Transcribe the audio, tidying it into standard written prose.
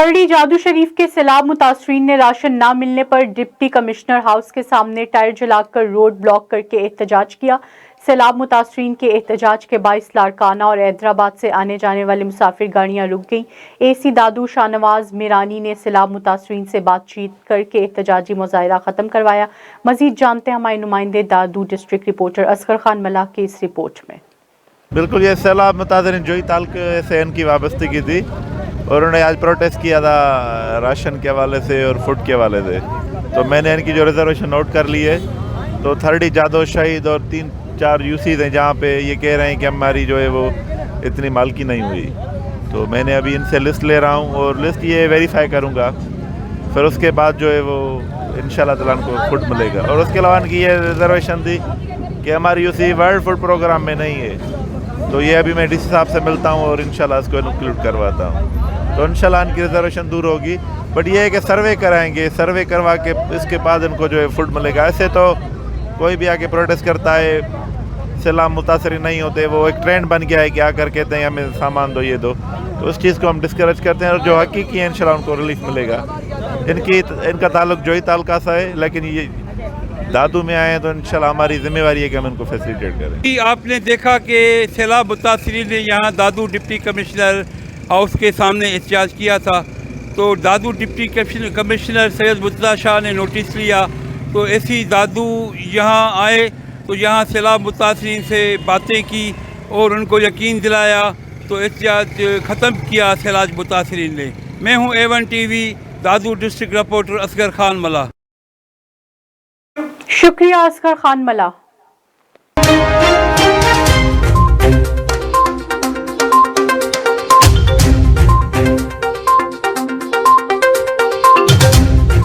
खरड़ी जादू शरीफ के सैलाब मुतासरीन ने राशन न मिलने पर डिप्टी कमिश्नर हाउस के सामने टायर जलाकर रोड ब्लॉक करके एहतजाज किया। सैलाब मुतासरीन के एहतजाज के बाइस लाड़काना और हैदराबाद से आने जाने वाली मुसाफिर गाड़ियां रुक गईं। एसी दादू शाहनवाज मीरानी ने सैलाब मुतासरीन से बातचीत करके एहतजाजी मुजाहिरा खत्म करवाया। मजीद जानते हैं हमारे नुमाइंदे दादू डिस्ट्रिक्ट रिपोर्टर असगर खान मल्लाह की इस रिपोर्ट में। बिल्कुल, ये सैलाब मुतासरीन जोई तालुके से इनकी वाबस्तगी थी और उन्होंने आज प्रोटेस्ट किया था राशन के हवाले से और फूड के हवाले से। तो मैंने इनकी जो रिजर्वेशन नोट कर ली है। तो खरड़ी जादो शहीद और 3-4 यूसीज हैं जहाँ पे ये कह रहे हैं कि हमारी जो है वो इतनी मालकी नहीं हुई। तो मैंने अभी इनसे लिस्ट ले रहा हूँ और लिस्ट ये वेरीफाई करूँगा, फिर उसके बाद जो है वो इंशाल्लाह ताला उनको फूड मिलेगा। और उसके अलावा इनकी ये रिजर्वेशन थी कि हमारी यूसी वर्ल्ड फूड प्रोग्राम में नहीं है। तो ये अभी मैं डीसी साहब से मिलता हूँ और इंशाल्लाह इसको इंक्लूड करवाता हूँ। तो इंशाल्लाह इनकी रिजर्वेशन दूर होगी। बट ये है कि सर्वे कराएंगे, सर्वे करवा के इसके बाद इनको जो है फूड मिलेगा। ऐसे तो कोई भी आके प्रोटेस्ट करता है, सैलाब मुतासरीन नहीं होते, वो एक ट्रेंड बन गया है कि आकर कहते हैं हमें सामान दो, ये दो। तो उस चीज़ को हम डिस्करेज करते हैं और जो हकीकी है इंशाल्लाह उनको रिलीफ मिलेगा। इनका ताल्लुक जोई तालुका सा है, लेकिन ये दादू में आए हैं तो इंशाल्लाह हमारी जिम्मेवारी है कि हम इनको फैसिलिटेट करें। आपने देखा कि सैलाब मुतासरीन ने यहाँ दादू डिप्टी कमिश्नर हाउस के सामने एहतजाज किया था। तो दादू डिप्टी कमिश्नर सैयद मुर्तज़ा शाह ने नोटिस लिया। तो ऐसी दादू यहाँ आए तो यहाँ सैलाब मुतासरीन से बातें की और उनको यकीन दिलाया। तो एहतजाज ख़त्म किया सैलाब मुतासरीन ने। मैं हूँ A1 TV दादू डिस्ट्रिक्ट रिपोर्टर असगर खान मल्लाह। शुक्रिया असगर खान मल्लाह।